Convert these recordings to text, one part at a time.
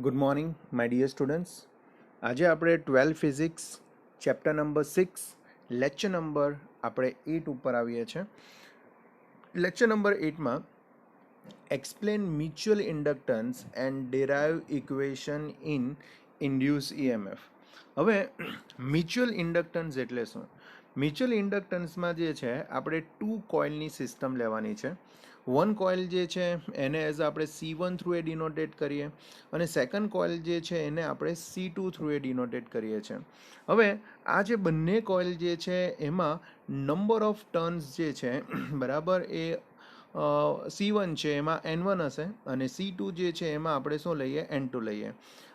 Good morning my dear students. આજે આપણે 12 physics chapter number 6 lecture number આપણે 8 ઉપર આવીએ છીએ. લેક્ચર નંબર 8માં explain mutual inductance and derive equation in induce EMF. હવે મ્યુચ્યુઅલ ઇન્ડક્ટન્સ એટલે શું? મ્યુચ્યુઅલ ઇન્ડક્ટન્સમાં જે છે આપણે 2 કોઇલની સિસ્ટમ લેવાની છે. વન કોઇલ જે છે એને એઝ આપણે C1 થ્રુ એ ડિનોટેટ કરીએ અને સેકન્ડ કોઇલ જે છે એને આપણે C2 થ્રુ એ ડિનોટેટ કરીએ છીએ. હવે આ જે બંને કોઇલ જે છે એમાં નંબર ઓફ ટર્ન્સ જે છે બરાબર એ C1 છે એમાં N1 હશે અને C2 જે છે એમાં આપણે શું લઈએ N2 લઈએ.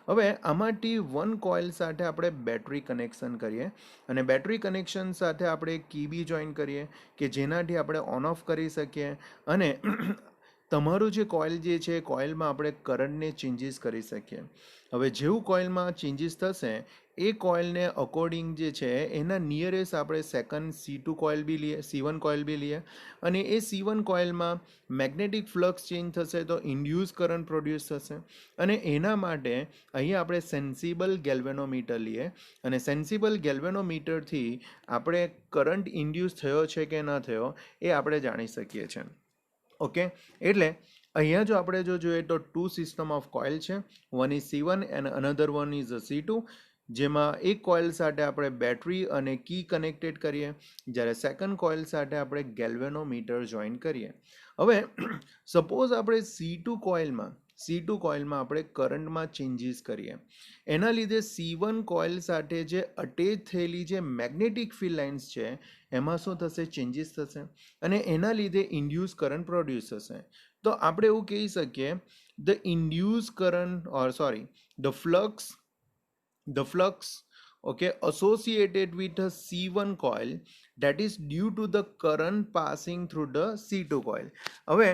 હવે આમાંથી વન કોઇલ સાથે આપણે બેટરી કનેક્શન કરીએ અને બેટરી કનેક્શન સાથે આપણે કી બી જોઈન કરીએ કે જેનાથી આપણે ઓન ઓફ કરી શકીએ અને તમારું જે કોઇલ જે છે કોઇલમાં આપણે કરંટને ચેન્જીસ કરી શકીએ. હવે જેવું કોઇલમાં ચેન્જીસ થશે એ કોઇલને અકોર્ડિંગ જે છે એના નિયરેસ્ટ આપણે સેકન્ડ C2 કોઇલ બી લઈએ, C1 કોઇલ બી લઈએ અને એ C1 કોઇલમાં મેગ્નેટિક ફ્લક્સ ચેન્જ થશે તો ઇન્ડ્યુસ કરંટ પ્રોડ્યુસ થશે અને એના માટે અહીંયા આપણે સેન્સિબલ ગેલ્વેનોમીટર લઈએ અને સેન્સિબલ ગેલ્વેનોમીટરથી આપણે કરંટ ઇન્ડ્યુસ થયો છે કે ન થયો એ આપણે જાણી શકીએ છીએ. ઓકે, એટલે અહીંયા જો આપણે જોઈએ તો 2 સિસ્ટમ ઓફ કોઇલ છે. One is C1 and another one is C2, જેમાં એક કોઇલ સાથે આપણે બેટરી અને કી કનેક્ટેડ કરીએ જ્યારે સેકન્ડ કોઇલ સાથે આપણે ગેલ્વેનોમીટર જોઈન કરીએ. હવે સપોઝ આપણે C2 કોઇલમાં આપણે કરંટમાં ચેન્જીસ કરીએ. એના લીધે C1 કોઇલ સાથે જે અટેચ થયેલી જે મેગ્નેટિક ફિલ્ડ લાઇન્સ છે એમાં શું થશે? ચેન્જીસ થશે અને એના લીધે ઇન્ડ્યુસ કરંટ પ્રોડ્યુસ થશે. તો આપણે એવું કહી શકીએ the induce current the flux okay associated with a C1 coil that is due to the current passing through the C2 coil. હવે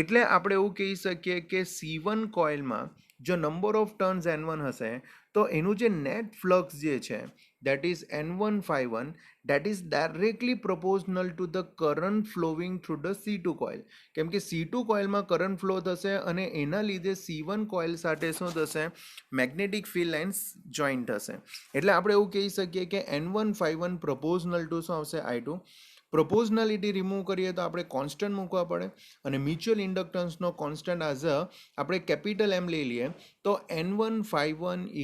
એટલે આપણે એવું કહી શકીએ કે C1 કોઇલમાં જો નંબર ઓફ ટર્ન્સ N1 હશે તો એનું જે નેટ ફ્લક્સ જે છે that is N1 that is directly proportional to the current flowing through the C2 coil. કેમ કે C2 કોઇલમાં કરંટ ફ્લો થશે અને એના લીધે C1 કોઇલ સાથે શું થશે? મેગ્નેટિક ફિલ્ડ લાઇન્સ જોઈન્ટ થશે. એટલે આપણે એવું કહી શકીએ કે N1 પ્રપોઝનલ ટુ શું આવશે? I2. પ્રોપોઝનાલિટી રિમૂવ કરીએ તો આપણે કોન્સ્ટન્ટ મૂકવા પડે અને મ્યુચ્યુઅલ ઇન્ડક્ટન્સનો કોન્સ્ટન્ટ એઝ આપણે કેપિટલ M લઈ લઈએ તો N1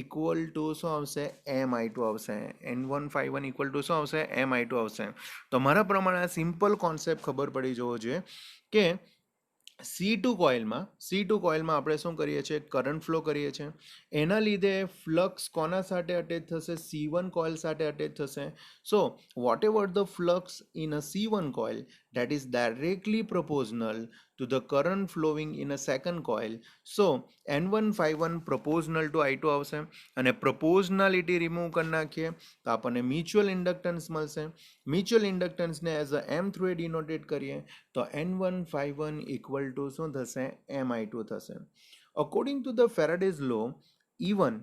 ઇક્વલ ટુ શું આવશે? MI2 આવશે. N1 ઇક્વલ ટુ શું આવશે? MI2 આવશે. તો મારા પ્રમાણે આ સિમ્પલ કોન્સેપ્ટ ખબર પડી જવો જોઈએ કે C2 કોઇલમાં આપણે શું કરીએ છીએ? કરંટ ફ્લો કરીએ છીએ. એના લીધે ફ્લક્સ કોના સાથે અટેચ થશે? C1 કોઇલ સાથે અટેચ થશે. So what ever the flux in a C1 coil that is directly proportional to the current flowing in a second coil. So N1 proportional to I2 આવશે અને proportionality remove કરી નાખીએ તો આપણને mutual inductance મળશે. Mutual ઇન્ડક્ટન્સને as a M through એ denote કરીએ તો N1 ઇક્વલ ટુ શું થશે? MI2 થશે. According to the Faraday's law, E1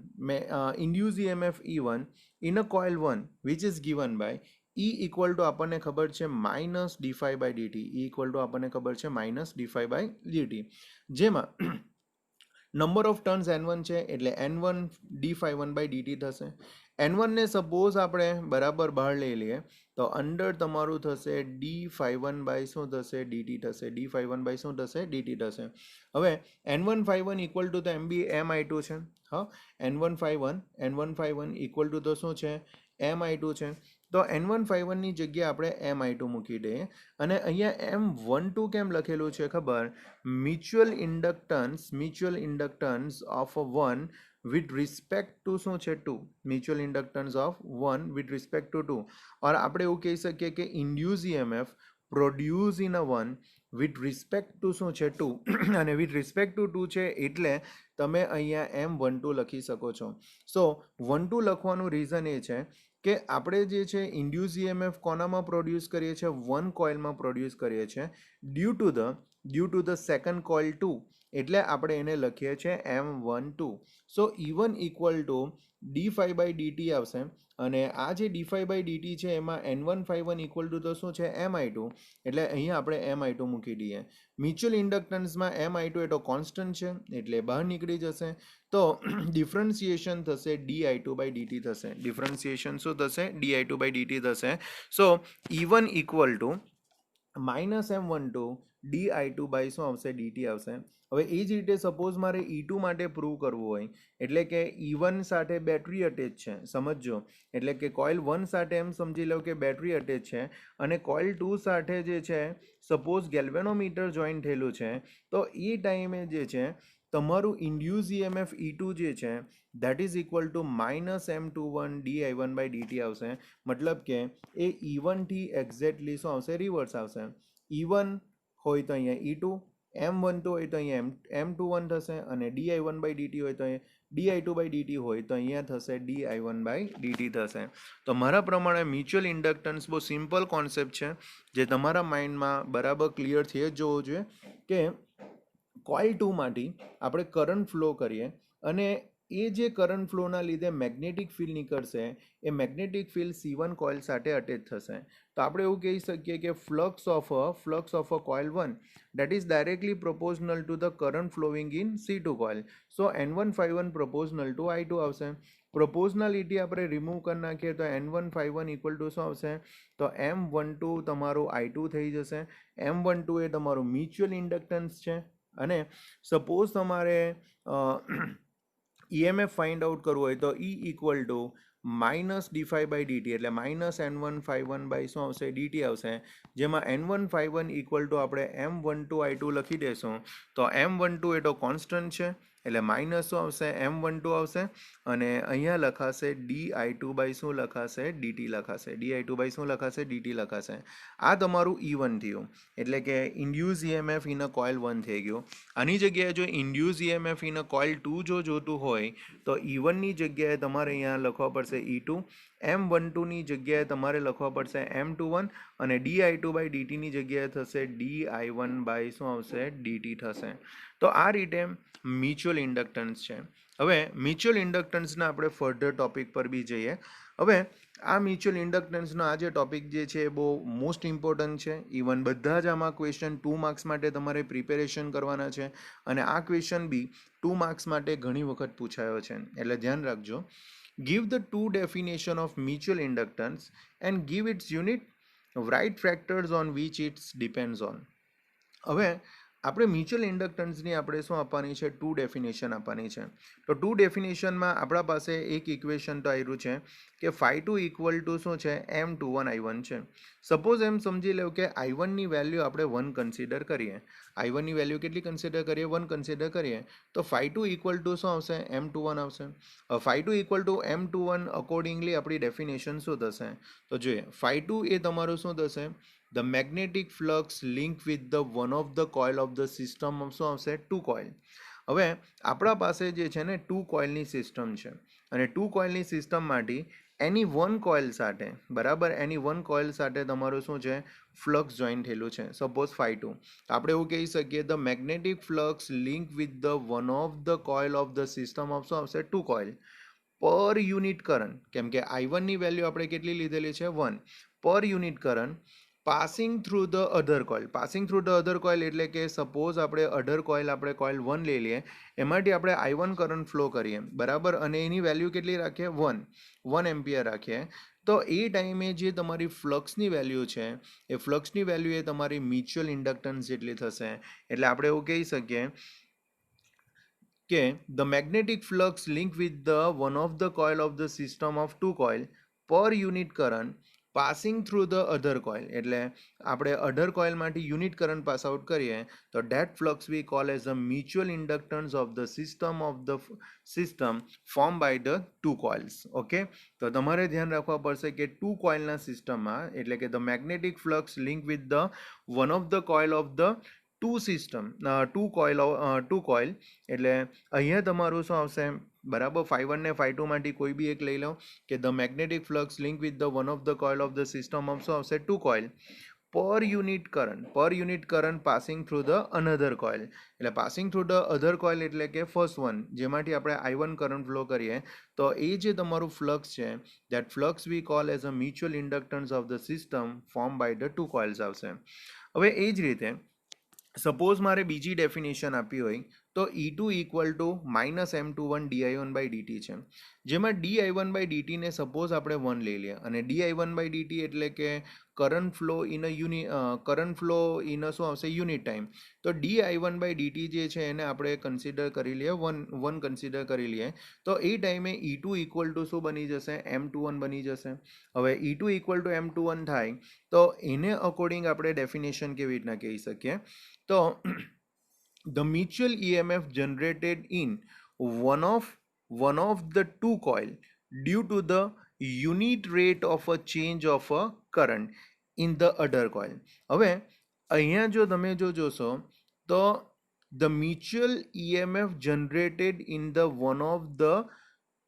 induced EMF E1 in a coil 1 which is given by E equal to આપણને ખબર છે minus d∅/dt. E equal to આપણને ખબર છે માઇનસ d∅/dt, જેમાં નંબર ઓફ ટર્ન્સ N1 છે એટલે N1 d∅1/dt થશે. N1 ને સપોઝ આપણે બરાબર બહાર લઈ લઈએ તો અંડર તમારું થશે d∅1 શું થશે? dt થશે. d∅1 શું થશે? dt થશે. હવે N1 ઇક્વલ ટુ તો MI2 છે. હા, N1 ઇક્વલ ટુ તો શું છે? MI2 છે. તો N1 ની જગ્યાએ આપણે MI2 મૂકી દઈએ અને અહીંયા M12 કેમ લખેલું છે ખબર? Mutual inductance of 1 with respect to શું છે? 2. Mutual inductance of 1 with respect to 2. ઓર આપણે એવું કહી શકીએ કે induce EMF produce in a 1 with respect to શું છે? 2 અને with respect to 2 છે એટલે તમે અહીંયા M12 લખી શકો છો. સો 12 લખવાનું રીઝન એ છે કે આપણે જે છે ઇન્ડ્યુસ EMF કોનામાં પ્રોડ્યુસ કરીએ છીએ? વન કોઇલમાં પ્રોડ્યુસ કરીએ છીએ due to the second coil 2 એટલે આપણે એને લખીએ છીએ M12. So E1 equal to d5/dt આવશે અને આ જે d5/dt છે એમાં N1 ઇક્વલ ટુ તો શું છે Mi2 એટલે અહીંયા આપણે Mi2 મૂકી દઈએ. મ્યુચ્યુઅલ ઇન્ડક્ટન્સમાં Mi2 એ તો કોન્સ્ટન્ટ છે એટલે બહાર નીકળી જશે. તો ડિફરન્સિએશન થશે di2/dt થશે. ડિફરન્સિએશન શું થશે di2/dt થશે. સો E1 equal to -M12 di2 by શું આવશે dt આવશે. હવે એ જ રીતે સપોઝ મારે E2 માટે પ્રૂવ કરવું હોય એટલે કે E1 સાથે બેટરી અટેચ છે સમજો એટલે કે કોઇલ 1 સાથે એમ સમજી લો કે બેટરી અટેચ છે અને કોઇલ 2 સાથે જે છે સપોઝ ગેલ્વેનોમીટર જોઈન થયેલું છે તો એ ટાઈમે જે છે તમારું ઇન્ડ્યુસ EMF E2 જે છે that is equal to -M21 di1/dt આવશે. મતલબ કે એ E1 થી એક્ઝેક્ટલી શું આવશે રિવર્સ આવશે. E1 હોય તો અહીંયા E2, M12 હોય તો અહીંયા M21 થશે અને di1/dt હોય તો di2/dt હોય તો અહીંયા થશે di1/dt થશે. તો મારા પ્રમાણે મ્યુચ્યુઅલ ઇન્ડક્ટન્સ બહુ સિમ્પલ કોન્સેપ્ટ છે જે તમારા માઇન્ડમાં બરાબર ક્લિયર થઈ જ જવો જોઈએ કે કોઇલ 2 માંથી આપણે કરંટ ફ્લો કરીએ અને એ જે કરંટ ફ્લોના લીધે મેગ્નેટિક ફિલ્ડ નીકળશે એ મેગ્નેટિક ફિલ્ડ C1 કોઇલ સાથે અટેચ થશે. તો આપણે એવું કહી શકીએ કે flux of a coil 1 that is directly proportional to the current flowing in C2 coil. So N1 proportional to I2 આવશે. પ્રોપોઝનાલિટી આપણે રિમૂવ કરી નાખીએ તો N1 ઇક્વલ ટુ શું આવશે તો M12 તમારું I2 થઈ જશે. M12 એ તમારું મ્યુચ્યુઅલ ઇન્ડક્ટન્સ છે અને સપોઝ તમારે EMF ફાઇન્ડ આઉટ કરવું હોય તો E ઇક્વલ ટુ -d5/dt એટલે -N1 બાય શું આવશે dt આવશે જેમાં N1 ઇક્વલ ટુ આપણે M12 I2 લખી દઈશું તો M12 એ તો કોન્સ્ટન્ટ છે એટલે માઇનસ શું આવશે M12 આવશે અને અહીંયા લખાશે di2 બાય શું લખાશે dt લખાશે di2 બાય શું લખાશે dt લખાશે. આ તમારું E1 થયું એટલે કે induce EMF in a coil 1 થઈ ગયું. આની જગ્યાએ જો induce EMF in a coil 2 જો જોતું હોય તો E1 ની જગ્યાએ તમારે અહીંયા લખવા પડશે E2, M12 ની જગ્યાએ તમારે લખવા પડશે M21 અને di2/dt ની જગ્યાએ થશે di1 બાય શું આવશે dt થશે. તો આ રીતે મ્યુચ્યુઅલ ઇન્ડક્ટન્સ છે. હવે મ્યુચ્યુઅલ ઇન્ડક્ટન્સના આપણે ફર્ધર ટોપિક પર બી જઈએ. હવે આ મ્યુચ્યુઅલ ઇન્ડક્ટન્સનો આ જે ટોપિક જે છે એ બહુ મોસ્ટ ઇમ્પોર્ટન્ટ છે. ઇવન બધા જ આમાં ક્વેશ્ચન 2 માર્ક્સ માટે તમારે પ્રિપેરેશન કરવાના છે અને આ ક્વેશ્ચન બી 2 માર્ક્સ માટે ઘણી વખત પૂછાયો છે એટલે ધ્યાન રાખજો. Give the two definition of mutual inductance and give its unit, write factors on which it depends on. હવે આપણે મ્યુચ્યુઅલ ઇન્ડક્ટન્સની આપણે શું આપવાની છે 2 ડેફિનેશન આપવાની છે. તો 2 ડેફિનેશનમાં આપણા પાસે એક ઇક્વેશન તો આવ્યું છે કે φ2 ઇક્વલ ટુ શું છે M21 I1 છે. સપોઝ એમ સમજી લો કે I1 ની વેલ્યુ આપણે 1 કન્સિડર કરીએ. I1 ની વેલ્યુ કેટલી કન્સિડર કરીએ 1 કન્સિડર કરીએ તો φ2 ઇક્વલ ટુ શું આવશે M21 આવશે. φ2 ઇક્વલ ટુ M21 અકોર્ડિંગલી આપણી ડેફિનેશન શું થશે તો જોઈએ φ2 એ તમારું શું થશે the magnetic flux linked with the one of the coil of the system of શું આવશે 2 coil. હવે આપણા પાસે જે છે ને 2 કોઇલની સિસ્ટમ છે અને 2 કોઇલની સિસ્ટમમાંથી એની 1 કોઇલ સાથે બરાબર એની 1 કોઇલ સાથે તમારું શું છે ફ્લક્સ જોઈન થયેલું છે સપોઝ φ2. આપણે એવું કહી શકીએ the magnetic flux link with the one of the coil of the system of શું આવશે 2 કોઇલ પર યુનિટ કરંટ કેમ કે I1 ની વેલ્યુ આપણે કેટલી લીધેલી છે 1 પર unit current passing through the other coil. Passing through the other coil એટલે કે સપોઝ આપણે અધર કોઇલ આપણે કોઇલ 1 લઈ લઈએ એમાંથી આપણે I1 કરંટ ફ્લો કરીએ બરાબર અને એની વેલ્યુ કેટલી રાખીએ 1 એમ્પિયર રાખીએ તો એ ટાઈમે જે તમારી ફ્લક્સની વેલ્યુ છે એ ફ્લક્સની વેલ્યુ એ તમારી મ્યુચ્યુઅલ ઇન્ડક્ટન્સ જેટલી થશે. એટલે આપણે એવું કહી શકીએ કે the magnetic flux linked with the one of the coil of the system of 2 coil per unit current passing through the other coil એટલે આપણે અધર કોઇલમાંથી યુનિટ કરંટ પાસ આઉટ કરીએ તો that flux we call as the mutual inductance of the system formed by the 2 coils. Okay તો તમારે ધ્યાન રાખવા પડશે કે 2 કોઇલના સિસ્ટમમાં એટલે કે the magnetic flux linked with the one of the coil of the 2 coil એટલે અહીંયા તમારું શું આવશે બરાબર φ1 ને φ2 માંથી કોઈ બી એક લઈ લો કે the magnetic flux link with the one of the coil of the system of શું આવશે 2 coil per unit current passing through the another coil. એટલે passing through the other coil એટલે કે ફર્સ્ટ વન, જેમાંથી આપણે I1 કરંટ ફ્લો કરીએ તો એ જે તમારું ફ્લક્સ છે, that flux we call as a mutual inductance of the system form by the two coils આવશે. હવે એ જ રીતે સપોઝ મારે બીજી ડેફિનેશન આપી હોય તો E2 equal to -M21 di1/dt છે, જેમાં di1/dt ને સપોઝ આપણે 1 લઈ લઈએ, અને di1/dt એટલે કે કરંટ ફ્લો ઇન શું આવશે યુનિટ ટાઈમ. તો di1/dt જે છે એને આપણે કન્સિડર કરી લઈએ વન કન્સિડર કરી લઈએ, તો એ ટાઈમે E2 ઇક્વલ ટુ શું બની જશે, M21 બની જશે. હવે E2 ઇક્વલ ટુ M21 થાય તો એને અકોર્ડિંગ આપણે ડેફિનેશન કેવી રીતના કહી શકીએ, તો the mutual EMF generated in one of the two coil due to the unit rate of a change of a current in the other coil. હવે અહીંયા જો તમે જોશો તો the mutual EMF generated in the one of the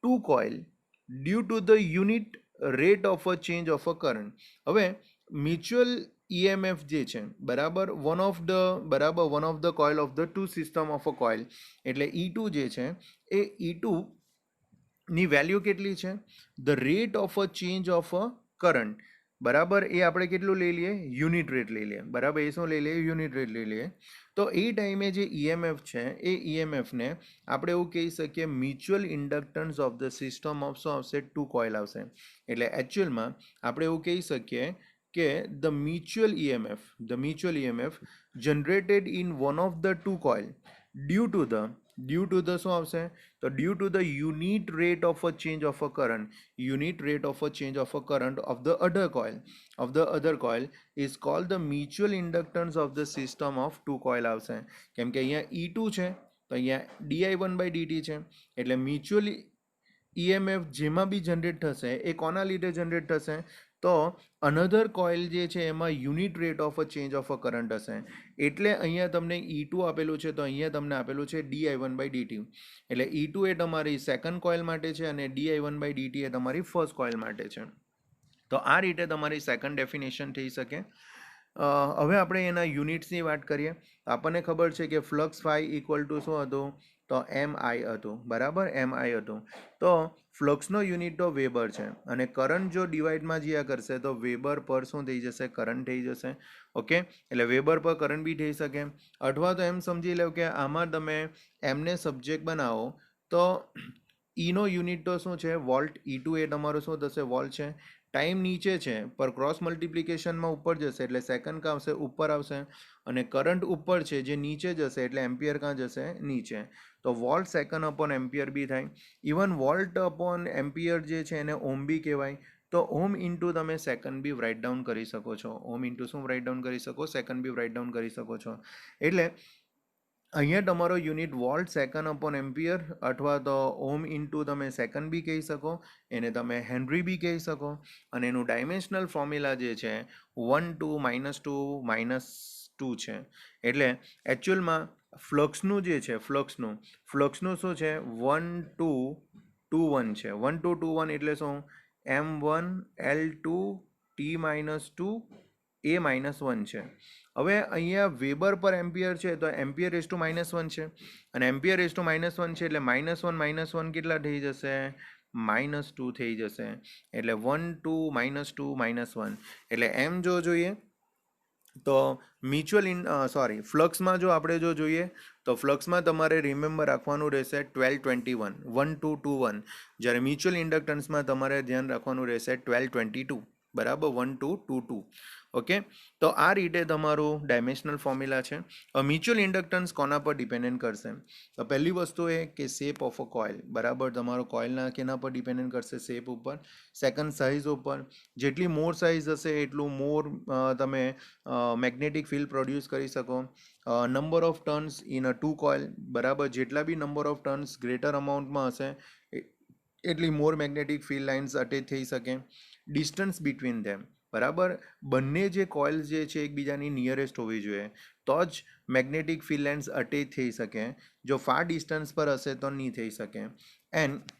two coil due to the unit rate of a change of a current. હવે mutual EMF જે છે બરાબર one of the coil of the two system of a coil, એટલે E2 જે છે એ E2 ની value કેટલી છે, the rate of a change of a current, બરાબર એ આપણે કેટલું લઈ લઈએ, યુનિટ રેટ લઈ લઈએ, બરાબર એ શું લઈ લઈએ, યુનિટ રેટ લઈ લઈએ. તો એ ટાઈમે જે EMF છે એ EMFને આપણે એવું કહી શકીએ mutual inductance of the system of શું આવશે, ટુ કોઇલ આવશે. એટલે એકચ્યુઅલમાં આપણે એવું કહી શકીએ કે the mutual EMF generated in one of the two coil due to the શું આવશે, તો due to the unit rate of a change of a current of the other coil is called the mutual inductance of the system of two coil આવશે. કેમ કે અહીંયા E2 છે તો અહીંયા di1/dt છે, એટલે મ્યુચ્યુઅલ EMF જેમાં બી જનરેટ થશે એ કોના લીધે જનરેટ થશે, તો અનધર કોઇલ જે છે એમાં unit rate of a change of a current હશે. એટલે અહીંયા તમને E2 આપેલું છે તો અહીંયા તમને આપેલું છે di1/dt. એટલે E2 એ તમારી સેકન્ડ કોઇલ માટે છે અને di1/dt એ તમારી ફર્સ્ટ કોઇલ માટે છે. તો આ રીતે તમારી સેકન્ડ ડેફિનેશન થઈ શકે. હવે આપણે એના યુનિટ્સની વાત કરીએ. આપણને ખબર છે કે ફ્લક્સ ફાઈ ઇક્વલ ટુ શું હતું, તો MI હતું, બરાબર MI હતું. તો ફ્લક્સનો યુનિટ તો વેબર છે, અને કરંટ જો ડિવાઇડમાં જ્યાં કરશે તો વેબર પર શું થઈ જશે, કરંટ થઈ જશે. ઓકે, એટલે વેબર પર કરંટ બી થઈ શકે, અથવા તો એમ સમજી લો કે આમાં તમે એમને સબ્જેક્ટ બનાવો તો ઈનો યુનિટ તો શું છે, વોલ્ટ. E2 એ તમારું શું થશે, વોલ્ટ છે. ટાઈમ નીચે છે પર ક્રોસ મલ્ટિપ્લિકેશનમાં ઉપર જશે એટલે સેકન્ડ કાં આવશે, ઉપર આવશે, અને કરંટ ઉપર છે જે નીચે જશે એટલે એમ્પિયર કાં જશે, નીચે. તો વોલ્ટ સેકન્ડ અપોન એમ્પિયર બી થાય. ઇવન વોલ્ટ અપોન એમ્પિયર જે છે એને ઓમ બી કહેવાય. તો ઓમ ઇન્ટુ તમે સેકન્ડ બી રાઇટ ડાઉન કરી શકો છો. ઓમ ઇન્ટુ શું રાઇટ ડાઉન કરી શકો, સેકન્ડ બી રાઇટ ડાઉન કરી શકો છો. એટલે અહીંયા તમારો unit volt second upon ampere, અથવા તો ઓમ ઇન્ટુ તમે સેકન્ડ બી કહી શકો, એને તમે હેનરી બી કહી શકો. અને એનું ડાયમેન્શનલ ફોર્મ્યુલા જે છે 1 2 -2 છે. એટલે એકચ્યુઅલમાં ફ્લક્સનું જે છે ફ્લક્સનું શું છે, 1 2 2 1 છે. 1 2 2 1 એટલે શું, M1 L2 T-2 A-1 છે. હવે અહીંયા વેબર પર એમ્પિયર છે તો એમ્પિયર રેઝ ટુ -1 છે, અને એમ્પિયર રેઝ ટુ -1 છે એટલે -1 કેટલા થઈ જશે, -2 થઈ જશે. એટલે 1 2 -2 -1 એટલે એમ જો જોઈએ તો ફ્લક્સમાં જો આપણે જોઈએ તો ફ્લક્સમાં તમારે રિમેમ્બર રાખવાનું રહેશે 1221 1 2 2 1, જ્યારે મ્યુચ્યુઅલ ઇન્ડક્ટન્સમાં તમારે ધ્યાન રાખવાનું રહેશે 1222, બરાબર 1 2 2 2. ઓકે, તો આ રીતે તમારું ડાયમેન્શનલ ફોર્મ્યુલા છે. મ્યુચ્યુઅલ ઇન્ડક્ટન્સ કોના પર ડિપેન્ડન્ટ કરશે, તો પહેલી વસ્તુ એ કે શેપ ઓફ અ કોઇલ, બરાબર તમારો કોઇલના કેના પર ડિપેન્ડન્ટ કરશે, શેપ ઉપર. સેકન્ડ સાઇઝ ઉપર, જેટલી મોર સાઇઝ હશે એટલું મોર તમે મેગ્નેટિક ફિલ્ડ પ્રોડ્યુસ કરી શકો. Number of turns in a two coil, બરાબર જેટલા બી નંબર ઓફ ટર્ન્સ ગ્રેટર અમાઉન્ટમાં હશે એટલી more magnetic field lines attach થઈ શકે. ડિસ્ટન્સ બિટવીન ધેમ, બરાબર બંને જે કોઇલ્સ જે છે એકબીજાની નિયરેસ્ટ હોવી જોઈએ તો જ મેગ્નેટિક ફિલ્ડ લાઇન્સ અટેચ થઈ શકે. જો ફાર ડિસ્ટન્સ પર હશે તો નહીં થઈ શકે. And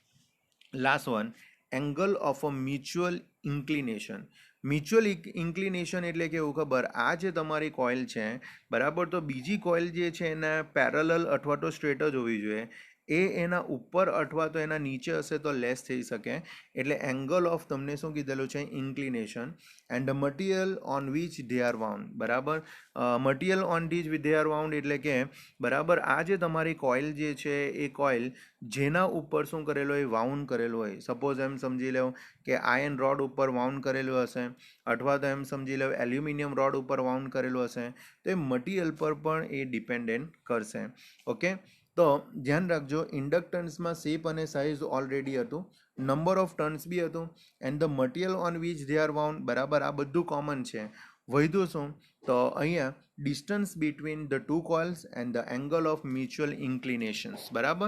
last one, angle of a mutual inclination. Mutual inclination એટલે કેવું ખબર, આ જે તમારી કોઇલ છે બરાબર, તો બીજી કોઇલ જે છે એના પેરેલલ અથવા તો સ્ટ્રેટ જ હોવી જોઈએ. એ એના ઉપર અથવા તો એના નીચે હશે તો લેસ થઈ શકે. એટલે એંગલ ઓફ તમને શું કીધેલું છે, inclination. And the material on which they are wound, બરાબર. Material on which they are wound એટલે કે બરાબર આ જે તમારી કોઇલ જે છે એ કોઇલ જેના ઉપર શું કરેલું હોય, વાઉન્ડ કરેલું હોય. સપોઝ એમ સમજી લો કે આયર્ન રોડ ઉપર વાઉન્ડ કરેલું હશે, અથવા તો એમ સમજી લો એલ્યુમિનિયમ રોડ ઉપર વાઉન્ડ કરેલું હશે, તો એ મટીરિયલ પર પણ એ ડિપેન્ડન્ટ કરશે. ઓકે, તો ધ્યાન રાખજો, ઇન્ડક્ટન્સમાં શેપ અને સાઇઝ ઓલરેડી હતું, નંબર ઓફ ટર્ન્સ બી હતું, and the material on which they are wound, બરાબર આ બધું કોમન છે. વધ્યું શું, તો અહીંયા distance between the two coils and the angle of mutual inclinations, બરાબર.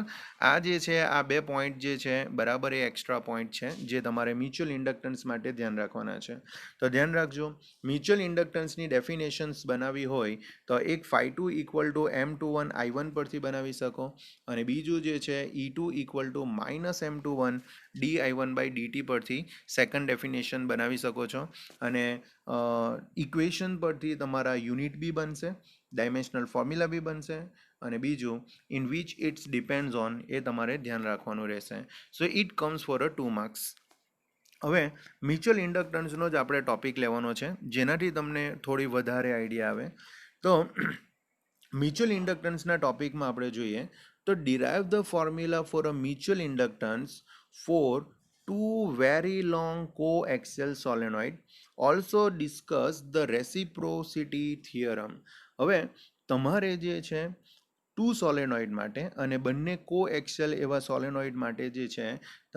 આ જે છે આ બે પોઈન્ટ જે છે બરાબર એ એક્સ્ટ્રા પોઈન્ટ છે જે તમારે મ્યુચ્યુઅલ ઇન્ડક્ટન્સ માટે ધ્યાન રાખવાના છે. તો ધ્યાન રાખજો, મ્યુચ્યુઅલ ઇન્ડક્ટન્સની ડેફિનેશન્સ બનાવી હોય તો એક φ2 ઇક્વલ ટુ M21 I1 પરથી બનાવી શકો, અને બીજું જે છે E2 equal to -M21 dI1/dt પરથી સેકન્ડ ડેફિનેશન બનાવી શકો છો. અને ઇક્વેશન પરથી તમારા યુનિટ બી બનશે, ડાયમેન્શનલ ફોર્મ્યુલા બી બનશે, અને બીજું in which its depends on એ તમારે ધ્યાન રાખવાનું રહેશે. So it comes for a 2 marks. હવે મ્યુચ્યુઅલ ઇન્ડક્ટન્સનો જ આપણે ટોપિક લેવાનો છે જેનાથી તમને થોડી વધારે આઈડિયા આવે. તો મ્યુચ્યુઅલ ઇન્ડક્ટન્સના ટોપિકમાં આપણે જોઈએ તો derive the formula for a mutual inductance for two very long coaxial solenoid. Also discuss the reciprocity theorem. હવે તમારે જે છે ટુ સોલેનોઇડ માટે અને બંને કોએક્સિયલ એવા સોલેનોઇડ માટે જે છે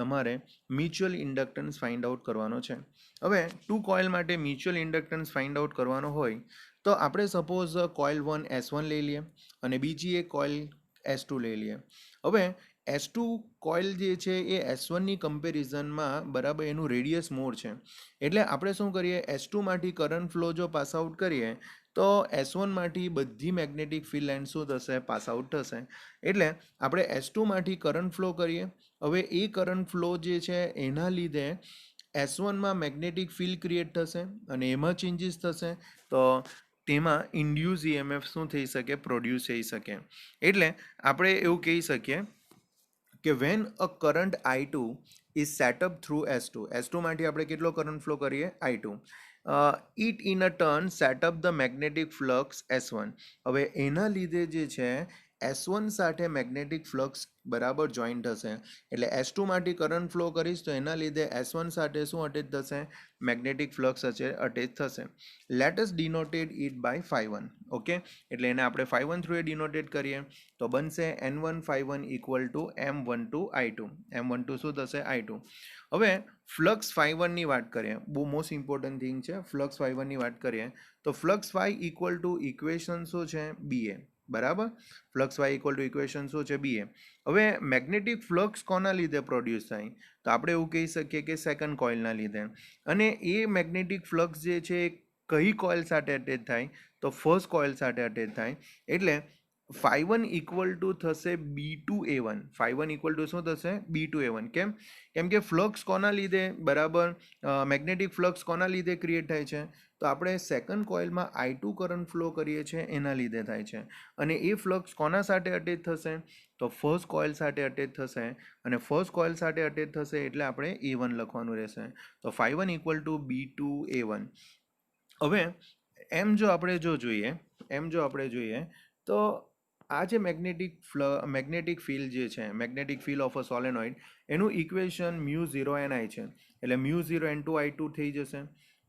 તમારે મ્યુચ્યુઅલ ઇન્ડક્ટન્સ ફાઇન્ડ આઉટ કરવાનો છે. હવે ટુ કોઇલ માટે મ્યુચ્યુઅલ ઇન્ડક્ટન્સ ફાઇન્ડ આઉટ કરવાનો હોય તો આપણે સપોઝ કોઇલ 1 S1 લઈ લઈએ અને બીજી એક કોઇલ S2 લઈ લઈએ. હવે S2 કોઇલ જે છે એ S1ની કમ્પેરિઝનમાં બરાબર એનું રેડિયસ મોર છે. એટલે આપણે શું કરીએ, S2 માંથી કરંટ ફ્લો જો પાસ આઉટ કરીએ તો S1 માંથી બધી મેગ્નેટિક ફિલ્ડ લાઇન શું થશે, પાસ આઉટ થશે. એટલે આપણે S2 માંથી કરંટ ફ્લો કરીએ. હવે એ કરંટ ફ્લો જે છે એના લીધે S1માં મેગ્નેટિક ફિલ્ડ ક્રિએટ થશે અને એમાં ચેન્જીસ થશે, તો તેમાં ઇન્ડ્યુસ EMF શું થઈ શકે, પ્રોડ્યુસ થઈ શકે. એટલે આપણે એવું કહી શકીએ કે van a current I2 is setup through S2 માંથી આપણે કેટલો કરંટ ફ્લો કરીએ, I2, it in a turn setup the magnetic flux S1. હવે એના લીધે જે છે S1 સાથે મેગ્નેટિક ફ્લક્સ બરાબર જોઈન થશે. એટલે S2 માંથી કરંટ ફ્લો કરીશ તો એના લીધે S1 સાથે શું અટેચ થશે, મેગ્નેટિક ફ્લક્સ અટેચ થશે. Let us denoted it by φ1. Okay, એટલે એને આપણે φ1 થ્રુ એ ડિનોટેડ કરીએ તો બનશે N1 φ1 equal to M12 I2. M12 શું થશે, I2. હવે ફ્લક્સ φ1ની વાત કરીએ, બહુ મોસ્ટ ઇમ્પોર્ટન્ટ થિંગ છે. ફ્લક્સ φ1ની વાત કરીએ તો ફ્લક્સ φ ઇક્વલ ટુ ઇક્વેશન શું છે, BA, બરાબર. Flux y equal to equation શું છે, BA. હવે મેગ્નેટિક ફ્લક્સ કોના લીધે પ્રોડ્યુસ થાય, તો આપણે એવું કહી શકીએ કે સેકન્ડ કોઇલના લીધે. અને એ મેગ્નેટિક ફ્લક્સ જે છે કઈ કોઇલ સાથે અટેચ થાય, તો ફર્સ્ટ કોઇલ સાથે અટેચ થાય. એટલે φ1 ઇક્વલ ટુ થશે B2A1. φ1 ઇક્વલ ટુ શું થશે, B2A1. કેમ કે ફ્લક્સ કોના લીધે બરાબર, મેગ્નેટિક ફ્લક્સ કોના લીધે ક્રિએટ થાય છે, તો આપણે સેકન્ડ કોઇલમાં I2 કરંટ ફ્લો કરીએ છીએ એના લીધે થાય છે. અને એ ફ્લક્સ કોના સાથે અટેચ થશે, તો ફર્સ્ટ કોઇલ સાથે અટેચ થશે. અને ફર્સ્ટ કોઇલ સાથે અટેચ થશે એટલે આપણે A1 લખવાનું રહેશે. તો φ1 ઇક્વલ ટુ B2A1. હવે એમ જો આપણે જોઈએ તો આ જે મેગ્નેટિક ફિલ્ડ જે છે, magnetic field of a solenoid, એનું ઇક્વેશન μ0 Ni છે. એટલે μ0 N2I2 થઈ જશે.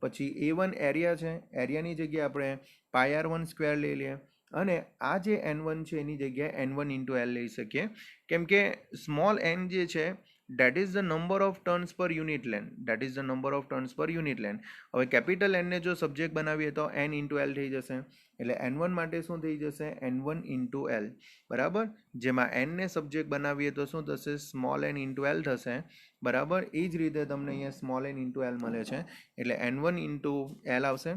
પછી A1 એરિયા છે, એરિયાની જગ્યાએ આપણે πr1 સ્ક્વેર લઈ લઈએ, અને આ જે N1 છે એની જગ્યાએ N1 ઇન્ટુ L લઈ શકીએ. કેમ કે સ્મોલ n જે છે that is the number of turns per unit length. હવે કેપિટલ n ને જો સબ્જેક્ટ બનાવીએ તો n ઇન્ટુ L થઈ જશે. એટલે N1 માટે શું થઈ જશે, N1 ઇન્ટુ L, બરાબર. જેમાં n ને સબ્જેક્ટ બનાવીએ તો શું થશે, સ્મોલ n ઇન્ટુ L થશે, બરાબર. એ જ રીતે તમને અહીંયા સ્મોલ n ઇન્ટુ L મળે છે. એટલે N1 ઇન્ટુ L આવશે,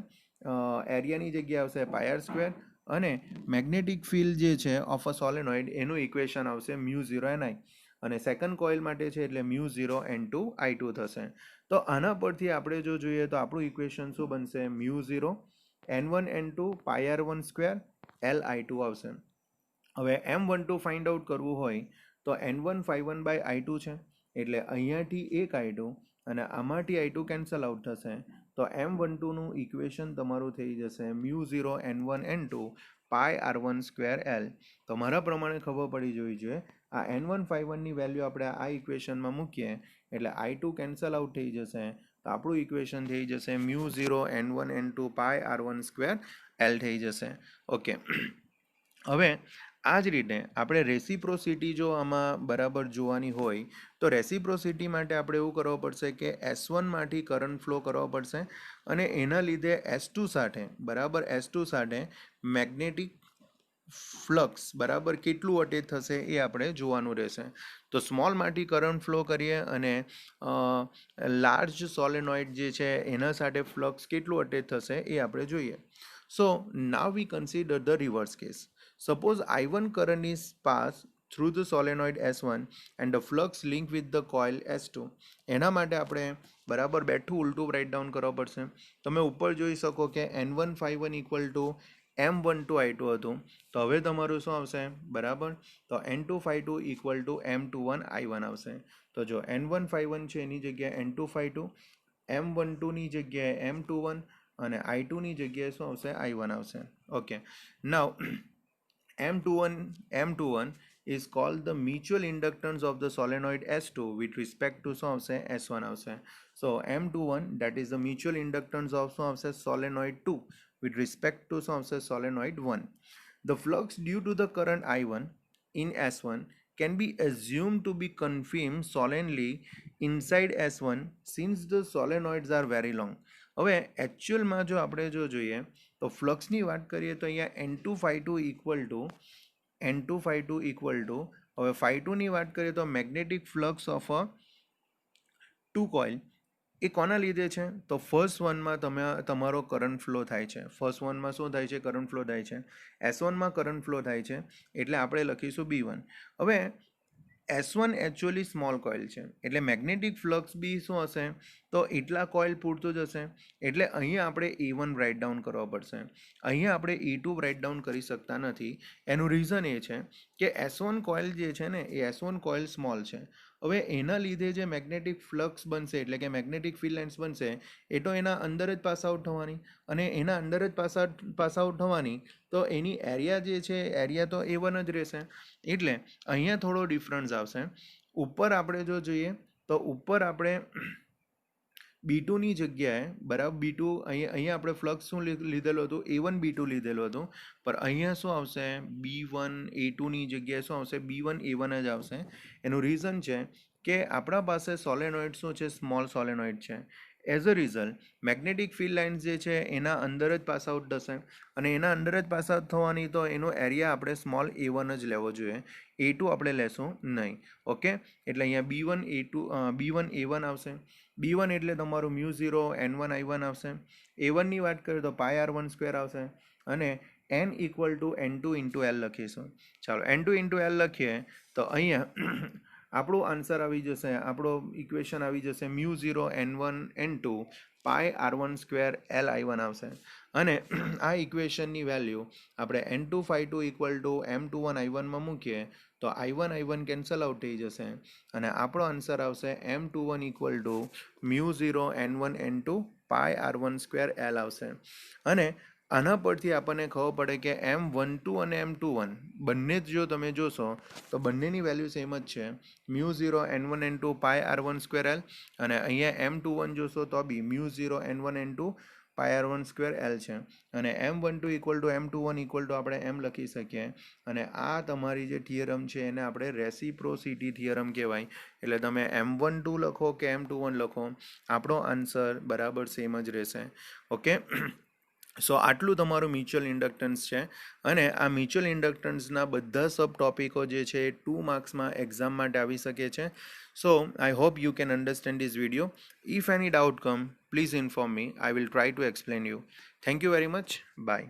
એરિયાની જગ્યાએ આવશે πr સ્ક્વેર, અને મેગ્નેટિક ફિલ્ડ જે છે ઓફ અ સોલેનોઇડ એનું ઇક્વેશન આવશે μ0 Ni. અને સેકન્ડ કોઇલ માટે છે એટલે μ0 N2 I2 થશે. તો આના પરથી આપણે જો જોઈએ તો આપણું ઇક્વેશન શું બનશે? μ0 N1 N2 પાઈ R1 સ્ક્વેર Li2 આવશે. હવે M12 ફાઇન્ડ આઉટ કરવું હોય તો N1 ∅1/I2 છે, એટલે અહીંયાથી એક I2 અને આમાંથી I2 કેન્સલ આઉટ થશે, તો M12નું ઇક્વેશન તમારું થઈ જશે μ0 N1 N2 પાઈ R1 સ્ક્વેર L. તો મારા પ્રમાણે ખબર પડી જવી જોઈએ, આ N1 ∅1ની વેલ્યુ આપણે આ ઇક્વેશનમાં મૂકીએ એટલે I2 કેન્સલ આઉટ થઈ જશે, તો આપણું ઇક્વેશન થઈ જશે μ0 N1 N2 પાઈ R1 સ્ક્વેર L થઈ જશે. ઓકે, હવે આ જ રીતે આપણે રેસિપ્રોસિટી જો આમાં બરાબર જોવાની હોય તો રેસિપ્રોસિટી માટે આપણે એવું કરવું પડશે કે S1 માંથી કરંટ ફ્લો કરવો પડશે અને એના લીધે S2 સાથે બરાબર S2 સાથે મેગ્નેટિક ફ્લક્સ બરાબર કેટલું અટેચ થશે એ આપણે જોવાનું રહેશે. તો સ્મોલમાંથી કરંટ ફ્લો કરીએ અને લાર્જ સોલેનોઇડ જે છે એના સાથે ફ્લક્સ કેટલું અટેચ થશે એ આપણે જોઈએ. So now we consider the reverse case. Suppose I1 current is passed through the solenoid S1 and the flux linked with the coil S2. એના માટે આપણે બરાબર બેઠું ઉલટું રાઇટ ડાઉન કરવું પડશે. તમે ઉપર જોઈ શકો કે N1 ∅1 = M12 I2 હતું, તો હવે તમારું શું આવશે બરાબર? તો N2 ∅2 = M21 I1 આવશે. તો જો N1 ∅1 છે એની જગ્યાએ N2 ∅2, M12ની જગ્યાએ M21 અને I2ની જગ્યાએ શું આવશે? I1 આવશે. Okay, now M21 is called the mutual inductance of the solenoid S2 with respect to શું આવશે? S1 આવશે. So M21 that is the mutual inductance of શું આવશે? Solenoid 2 with respect to શું આવશે? Solenoid 1. The flux due to the current I1 in S1 can be assumed to be confined solenoidly inside S1 since the solenoids are very long. હવે એકચ્યુઅલમાં જો આપણે જોઈએ તો ફ્લક્સની વાત કરીએ તો અહીંયા N2 ∅2 હવે ∅2ની વાત કરીએ તો magnetic flux of a two coil એ કોના લીધે છે? તો ફર્સ્ટ વનમાં તમારો કરંટ ફ્લો થાય છે. ફર્સ્ટ વનમાં શું થાય છે? કરંટ ફ્લો થાય છે. S1માં કરંટ ફ્લો થાય છે એટલે આપણે લખીશું B1. હવે S1 એકચ્યુઅલી સ્મોલ કોઇલ છે એટલે મેગ્નેટિક ફ્લક્સ બી શું હશે? તો એટલા કોઇલ પૂરતું જ હશે, એટલે અહીંયા આપણે E1 રાઇટ ડાઉન કરવા પડશે. અહીંયા આપણે E2 રાઇટ ડાઉન કરી શકતા નથી. એનું રીઝન એ છે કે S1 કોઇલ જે છે ને એ S1 કોઇલ સ્મોલ છે. હવે એના લીધે જે મેગ્નેટિક ફ્લક્સ બનશે એટલે કે મેગ્નેટિક ફિલ્ડ લાઇન્સ બનશે એ તો એના અંદર જ પાસ આઉટ થવાની, અને એના અંદર જ પાસ આઉટ થવાની તો એની એરિયા જે છે એરિયા તો A1 જ રહેશે. એટલે અહીંયા થોડો ડિફરન્સ આવશે. ઉપર આપણે જો જોઈએ તો ઉપર આપણે B2ની જગ્યાએ બરાબર B2 અહીંયા આપણે ફ્લક્સ શું લીધેલું હતું? A1 B2 લીધેલું હતું, પણ અહીંયા શું આવશે? B1 A2ની જગ્યાએ શું આવશે? B1 A1 જ આવશે. એનું રીઝન છે કે આપણા પાસે સોલેનોઇડ શું છે? સ્મોલ સોલેનોઇડ છે. As a result magnetic field lines જે છે એના અંદર જ પાસ આઉટ થશે, અને એના અંદર જ પાસ આઉટ થવાની તો એનો એરિયા આપણે સ્મોલ A1 જ લેવો જોઈએ, A2 આપણે લેશું નહીં. ઓકે, એટલે અહીંયા B1 A1 આવશે. B1 એટલે તમારું μ0 N1 I1 આવશે. A1ની વાત કરીએ તો પાઈ R1 સ્ક્વેર આવશે, અને N = N2 × L લખીશું. ચાલો N2 × L લખીએ તો અહીંયા આપણો આન્સર આવી જશે, આપણો ઇક્વેશન આવી જશે μ0 N1 N2 પાઈ R1 સ્ક્વેર L I1 આવશે. અને આ ઇક્વેશનની વેલ્યુ આપણે N2 ∅2 = M21 I1માં મૂકીએ તો I1 કેન્સલ આઉટ થઈ જશે, અને આપણો આન્સર આવશે M21 = μ0 N1 N2 પાઈ R1 સ્ક્વેર L આવશે. અને આના પરથી આપણને ખબર પડે કે M12 અને M21 બંને જ જો તમે જોશો તો બંનેની વેલ્યુ સેમ જ છે, μ0 N1 N2 પાઈ R1 સ્ક્વેર L, અને અહીંયા M21 જોશો તો બી μ0 N1 N2 પાઈ R1 સ્ક્વેર L છે, અને M12 = M21 આપણે એમ લખી શકીએ. અને આ તમારી જે થિયરમ છે એને આપણે રેસિપ્રોસિટી થિયરમ કહેવાય. એટલે તમે M12 લખો કે M21 લખો, આપણો આન્સર બરાબર સેમ જ રહેશે. ઓકે, સો આટલું તમારું મ્યુચ્યુઅલ ઇન્ડક્ટન્સ છે, અને આ મ્યુચ્યુઅલ ઇન્ડક્ટન્સના બધા સબ ટોપિકો જે છે એ 2 માર્ક્સમાં એક્ઝામ માટે આવી શકે છે. So I hope you can understand this video. If any doubt come, please inform me. I will try to explain you. Thank you very much. By.